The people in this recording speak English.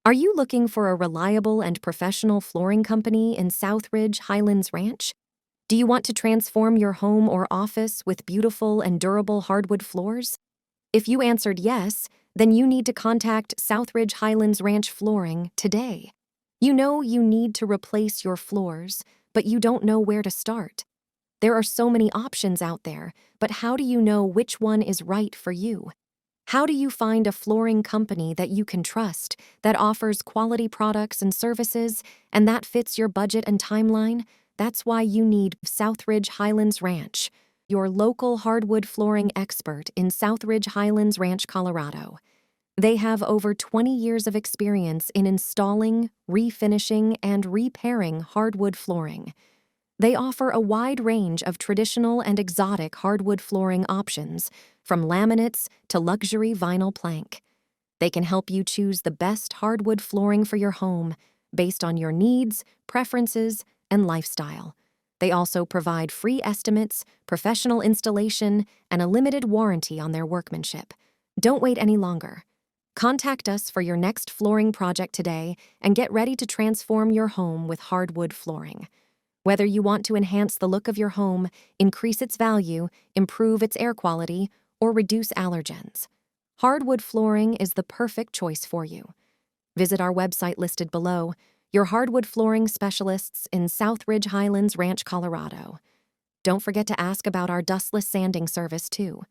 Are you looking for a reliable and professional flooring company in Southridge Highlands Ranch? Do you want to transform your home or office with beautiful and durable hardwood floors? If you answered yes, then you need to contact Southridge Highlands Ranch Flooring today. You know you need to replace your floors, but you don't know where to start. There are so many options out there, but how do you know which one is right for you? How do you find a flooring company that you can trust, that offers quality products and services, and that fits your budget and timeline? That's why you need Southridge Highlands Ranch, your local hardwood flooring expert in Southridge Highlands Ranch, Colorado. They have over 20 years of experience in installing, refinishing, and repairing hardwood flooring. They offer a wide range of traditional and exotic hardwood flooring options, from laminates to luxury vinyl plank. They can help you choose the best hardwood flooring for your home based on your needs, preferences, and lifestyle. They also provide free estimates, professional installation, and a limited warranty on their workmanship. Don't wait any longer. Contact us for your next flooring project today and get ready to transform your home with hardwood flooring. Whether you want to enhance the look of your home, increase its value, improve its air quality, or reduce allergens, hardwood flooring is the perfect choice for you. Visit our website listed below, your hardwood flooring specialists in Southridge Highlands Ranch, Colorado. Don't forget to ask about our Dustless sanding service, too.